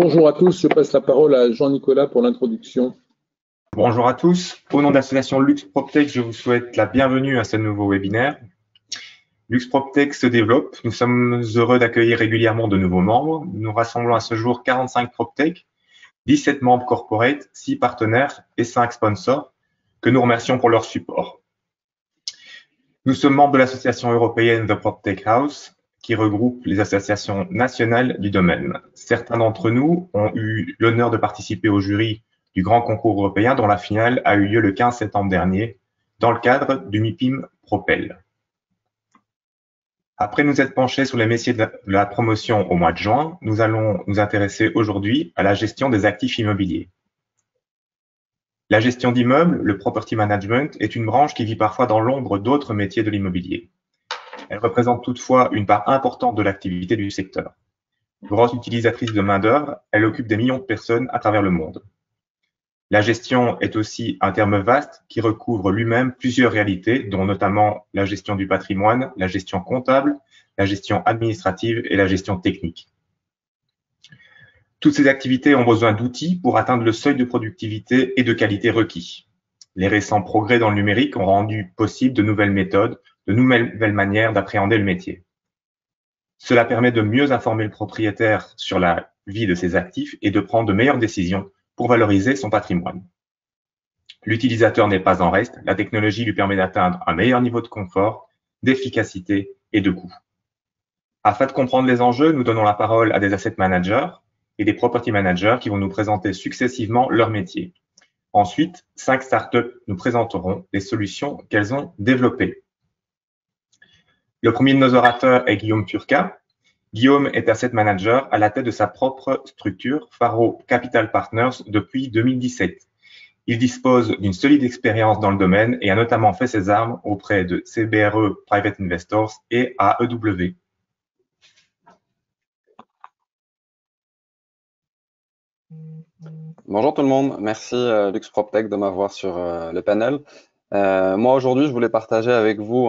Bonjour à tous, je passe la parole à Jean-Nicolas pour l'introduction. Bonjour à tous. Au nom de l'association LuxPropTech, je vous souhaite la bienvenue à ce nouveau webinaire. LuxPropTech se développe. Nous sommes heureux d'accueillir régulièrement de nouveaux membres. Nous rassemblons à ce jour 45 PropTech, 17 membres corporate, 6 partenaires et 5 sponsors que nous remercions pour leur support. Nous sommes membres de l'association européenne The PropTech House qui regroupe les associations nationales du domaine. Certains d'entre nous ont eu l'honneur de participer au jury du grand concours européen dont la finale a eu lieu le 15 septembre dernier dans le cadre du MIPIM Propel. Après nous être penchés sur les métiers de la promotion au mois de juin, nous allons nous intéresser aujourd'hui à la gestion des actifs immobiliers. La gestion d'immeubles, le property management, est une branche qui vit parfois dans l'ombre d'autres métiers de l'immobilier. Elle représente toutefois une part importante de l'activité du secteur. Grosse utilisatrice de main-d'œuvre, elle occupe des millions de personnes à travers le monde. La gestion est aussi un terme vaste qui recouvre lui-même plusieurs réalités, dont notamment la gestion du patrimoine, la gestion comptable, la gestion administrative et la gestion technique. Toutes ces activités ont besoin d'outils pour atteindre le seuil de productivité et de qualité requis. Les récents progrès dans le numérique ont rendu possible de nouvelles méthodes, de nouvelles manières d'appréhender le métier. Cela permet de mieux informer le propriétaire sur la vie de ses actifs et de prendre de meilleures décisions pour valoriser son patrimoine. L'utilisateur n'est pas en reste, la technologie lui permet d'atteindre un meilleur niveau de confort, d'efficacité et de coût. Afin de comprendre les enjeux, nous donnons la parole à des asset managers et des property managers qui vont nous présenter successivement leur métier. Ensuite, 5 startups nous présenteront les solutions qu'elles ont développées. Le premier de nos orateurs est Guillaume Turca. Guillaume est asset manager à la tête de sa propre structure, Faro Capital Partners, depuis 2017. Il dispose d'une solide expérience dans le domaine et a notamment fait ses armes auprès de CBRE Private Investors et AEW. Bonjour tout le monde, merci LuxPropTech de m'avoir sur le panel. Moi aujourd'hui je voulais partager avec vous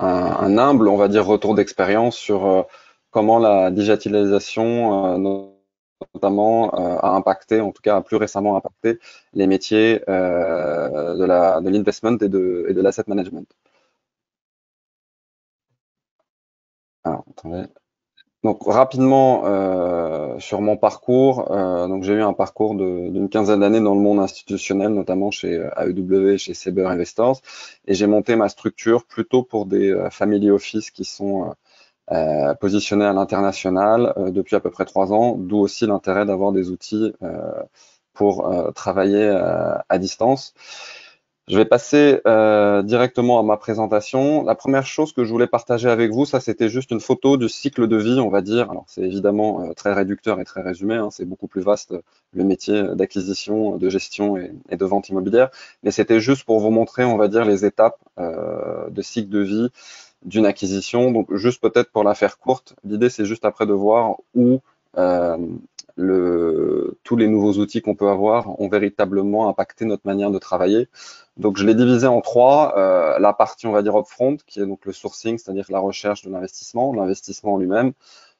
un humble, on va dire, retour d'expérience sur comment la digitalisation notamment a impacté, en tout cas a plus récemment impacté les métiers de l'investment et de l'asset management. Alors, attendez. Donc rapidement sur mon parcours, donc j'ai eu un parcours d'une quinzaine d'années dans le monde institutionnel, notamment chez AEW, chez Saber Investors, et j'ai monté ma structure plutôt pour des family office qui sont positionnés à l'international depuis à peu près 3 ans, d'où aussi l'intérêt d'avoir des outils pour travailler à distance. Je vais passer directement à ma présentation. La première chose que je voulais partager avec vous, ça c'était juste une photo du cycle de vie, on va dire. Alors c'est évidemment très réducteur et très résumé, hein, c'est beaucoup plus vaste le métier d'acquisition, de gestion et de vente immobilière, mais c'était juste pour vous montrer, on va dire, les étapes de cycle de vie d'une acquisition. Donc juste peut-être pour la faire courte, l'idée c'est juste après de voir où tous les nouveaux outils qu'on peut avoir ont véritablement impacté notre manière de travailler. Donc, je l'ai divisé en 3. La partie, on va dire, upfront, qui est donc le sourcing, c'est-à-dire la recherche de l'investissement en lui-même.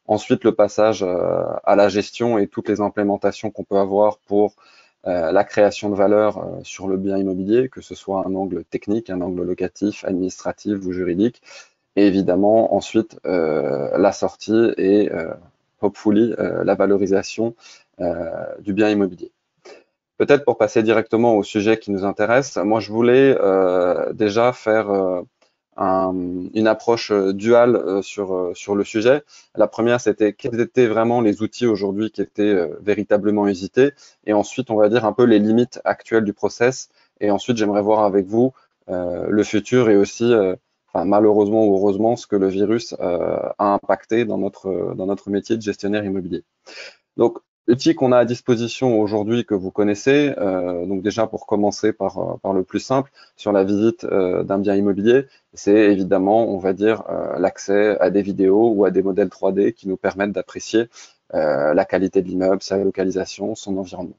Ensuite, le passage à la gestion et toutes les implémentations qu'on peut avoir pour la création de valeur sur le bien immobilier, que ce soit un angle technique, un angle locatif, administratif ou juridique. Et évidemment, ensuite, la sortie et hopefully la valorisation du bien immobilier. Peut-être pour passer directement au sujet qui nous intéresse, moi je voulais déjà faire une approche duale sur le sujet. La première, c'était quels étaient vraiment les outils aujourd'hui qui étaient véritablement usités, et ensuite on va dire un peu les limites actuelles du process, et ensuite j'aimerais voir avec vous le futur et aussi enfin, malheureusement ou heureusement ce que le virus a impacté dans notre métier de gestionnaire immobilier. Donc l'outil qu'on a à disposition aujourd'hui que vous connaissez, donc déjà pour commencer par le plus simple, sur la visite d'un bien immobilier, c'est évidemment, on va dire, l'accès à des vidéos ou à des modèles 3D qui nous permettent d'apprécier la qualité de l'immeuble, sa localisation, son environnement.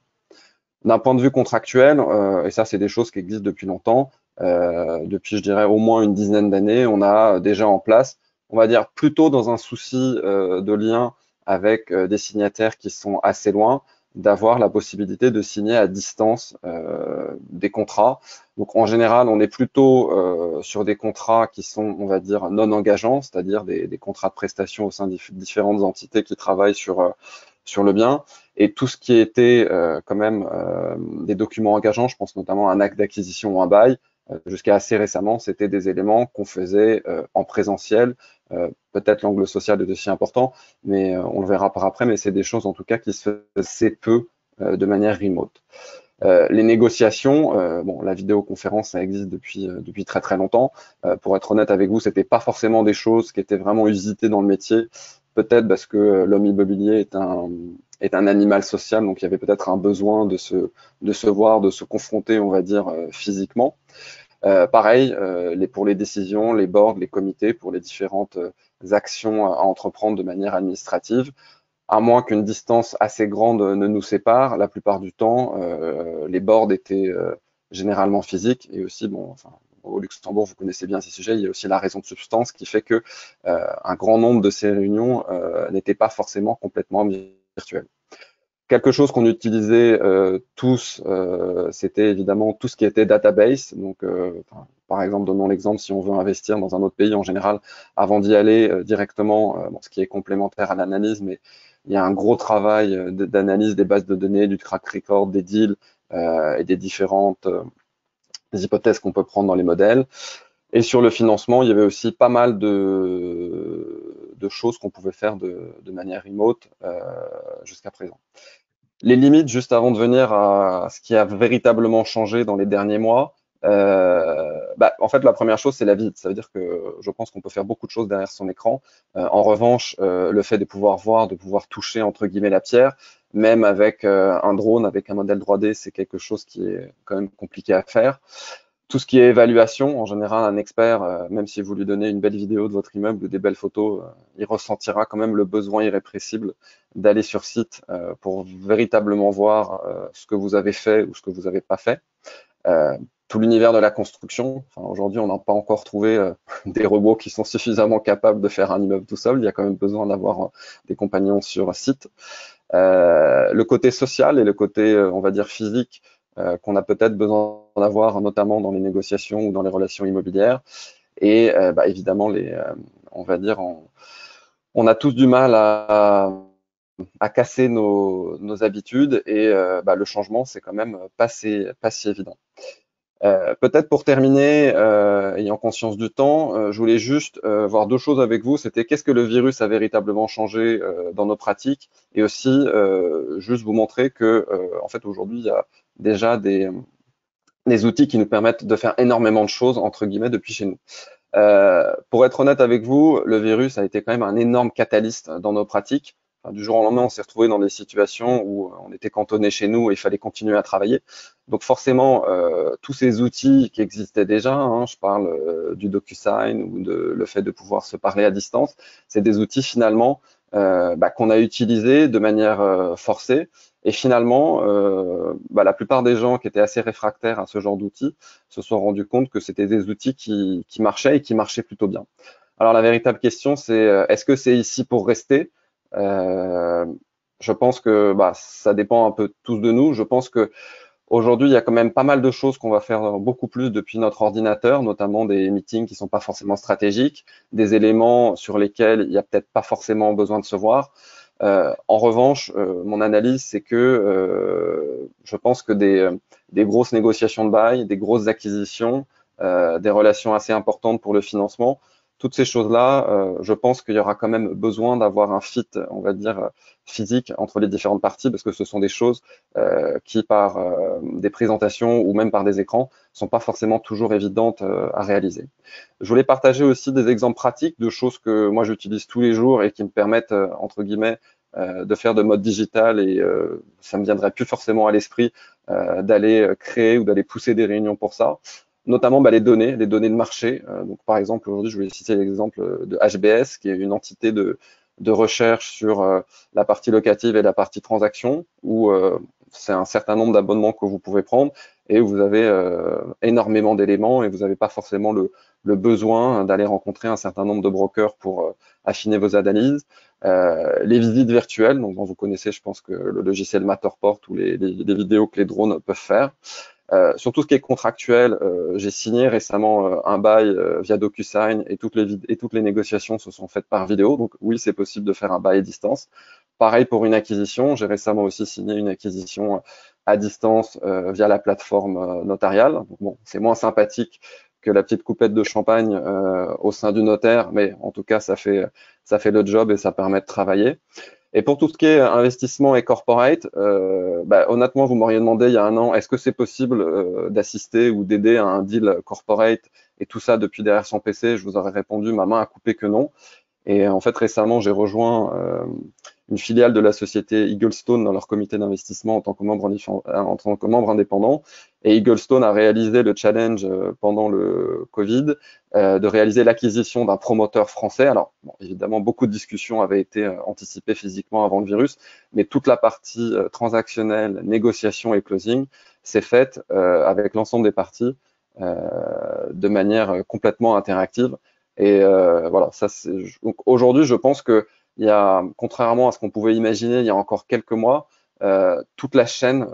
D'un point de vue contractuel, et ça c'est des choses qui existent depuis longtemps, depuis je dirais au moins une dizaine d'années, on a déjà en place, on va dire plutôt dans un souci de lien avec des signataires qui sont assez loin, d'avoir la possibilité de signer à distance des contrats. Donc en général, on est plutôt sur des contrats qui sont, on va dire, non engageants, c'est-à-dire des contrats de prestation au sein de différentes entités qui travaillent sur le bien. Et tout ce qui était quand même des documents engageants, je pense notamment à un acte d'acquisition ou un bail, jusqu'à assez récemment, c'était des éléments qu'on faisait en présentiel. Peut-être l'angle social est aussi important, mais on le verra par après, mais c'est des choses en tout cas qui se faisaient peu de manière remote. Les négociations, bon, la vidéoconférence, ça existe depuis très très longtemps. Pour être honnête avec vous, c'était pas forcément des choses qui étaient vraiment usitées dans le métier, peut-être parce que l'homme immobilier est un animal social, donc il y avait peut-être un besoin de se voir, de se confronter, on va dire, physiquement. Pareil, pour les décisions, les boards, les comités, pour les différentes actions à entreprendre de manière administrative, à moins qu'une distance assez grande ne nous sépare, la plupart du temps, les boards étaient généralement physiques. Et aussi, bon, enfin, au Luxembourg, vous connaissez bien ces sujets, il y a aussi la raison de substance qui fait que un grand nombre de ces réunions n'étaient pas forcément complètement virtuelles. Quelque chose qu'on utilisait tous, c'était évidemment tout ce qui était database. Donc, par exemple, donnons l'exemple, si on veut investir dans un autre pays, en général, avant d'y aller directement, bon, ce qui est complémentaire à l'analyse, mais il y a un gros travail d'analyse des bases de données, du track record, des deals et des différentes hypothèses qu'on peut prendre dans les modèles. Et sur le financement, il y avait aussi pas mal de choses qu'on pouvait faire de manière remote jusqu'à présent. Les limites, juste avant de venir à ce qui a véritablement changé dans les derniers mois, en fait, la première chose, c'est la vie. Ça veut dire que je pense qu'on peut faire beaucoup de choses derrière son écran. En revanche, le fait de pouvoir voir, de pouvoir toucher, entre guillemets, la pierre, même avec un drone, avec un modèle 3D, c'est quelque chose qui est quand même compliqué à faire. Tout ce qui est évaluation, en général, un expert, même si vous lui donnez une belle vidéo de votre immeuble ou des belles photos, il ressentira quand même le besoin irrépressible d'aller sur site pour véritablement voir ce que vous avez fait ou ce que vous n'avez pas fait. Tout l'univers de la construction, enfin, aujourd'hui, on n'a pas encore trouvé des robots qui sont suffisamment capables de faire un immeuble tout seul. Il y a quand même besoin d'avoir des compagnons sur site. Le côté social et le côté, on va dire, physique, qu'on a peut-être besoin d'avoir, notamment dans les négociations ou dans les relations immobilières. Et évidemment, on va dire, on a tous du mal à casser nos habitudes et le changement, c'est quand même pas si évident. Peut-être pour terminer, ayant conscience du temps, je voulais juste voir deux choses avec vous. C'était qu'est-ce que le virus a véritablement changé dans nos pratiques et aussi juste vous montrer que en fait aujourd'hui il y a déjà des outils qui nous permettent de faire énormément de choses entre guillemets depuis chez nous. Pour être honnête avec vous, le virus a été quand même un énorme catalyste dans nos pratiques. Enfin, du jour au lendemain, on s'est retrouvé dans des situations où on était cantonné chez nous et il fallait continuer à travailler. Donc forcément, tous ces outils qui existaient déjà, hein, je parle du DocuSign ou le fait de pouvoir se parler à distance, c'est des outils finalement qu'on a utilisés de manière forcée. Et finalement, la plupart des gens qui étaient assez réfractaires à ce genre d'outils se sont rendus compte que c'était des outils qui marchaient et qui marchaient plutôt bien. Alors la véritable question, c'est est-ce que c'est ici pour rester? Je pense que ça dépend un peu tous de nous. Je pense que aujourd'hui, il y a quand même pas mal de choses qu'on va faire beaucoup plus depuis notre ordinateur, notamment des meetings qui sont pas forcément stratégiques, des éléments sur lesquels il n'y a peut-être pas forcément besoin de se voir. En revanche, mon analyse, c'est que je pense que des grosses négociations de bail, des grosses acquisitions, des relations assez importantes pour le financement, toutes ces choses-là, je pense qu'il y aura quand même besoin d'avoir un fit, on va dire, physique entre les différentes parties, parce que ce sont des choses qui, par des présentations ou même par des écrans, sont pas forcément toujours évidentes à réaliser. Je voulais partager aussi des exemples pratiques de choses que moi j'utilise tous les jours et qui me permettent, entre guillemets, de faire de mode digital et ça me viendrait plus forcément à l'esprit d'aller créer ou d'aller pousser des réunions pour ça. Notamment les données de marché. Donc, par exemple, aujourd'hui, je voulais citer l'exemple de HBS, qui est une entité de recherche sur la partie locative et la partie transaction, où c'est un certain nombre d'abonnements que vous pouvez prendre et où vous avez énormément d'éléments et vous n'avez pas forcément le besoin d'aller rencontrer un certain nombre de brokers pour affiner vos analyses. Les visites virtuelles, donc vous connaissez, je pense que le logiciel Matterport ou les vidéos que les drones peuvent faire. Sur tout ce qui est contractuel, j'ai signé récemment un bail via DocuSign et toutes les négociations se sont faites par vidéo. Donc oui, c'est possible de faire un bail à distance. Pareil pour une acquisition. J'ai récemment aussi signé une acquisition à distance via la plateforme notariale. Donc, bon, c'est moins sympathique que la petite coupette de champagne au sein du notaire, mais en tout cas, ça fait le job et ça permet de travailler. Et pour tout ce qui est investissement et corporate, honnêtement, vous m'auriez demandé il y a un an, est-ce que c'est possible d'assister ou d'aider à un deal corporate et tout ça depuis derrière son PC? Je vous aurais répondu, ma main a coupé que non. Et en fait, récemment, j'ai rejoint une filiale de la société Eaglestone dans leur comité d'investissement en tant que membre indépendant. Et Eaglestone a réalisé le challenge pendant le Covid de réaliser l'acquisition d'un promoteur français. Alors, bon, évidemment, beaucoup de discussions avaient été anticipées physiquement avant le virus, mais toute la partie transactionnelle, négociation et closing s'est faite avec l'ensemble des parties de manière complètement interactive. Et voilà, ça c'est. Donc aujourd'hui, je pense que il y a, contrairement à ce qu'on pouvait imaginer il y a encore quelques mois, toute la chaîne,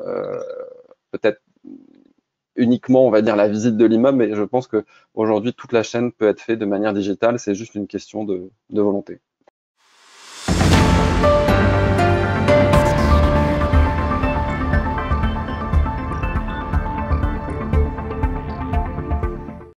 peut-être uniquement, on va dire, la visite de l'immeuble, mais je pense que aujourd'hui toute la chaîne peut être faite de manière digitale. C'est juste une question de volonté.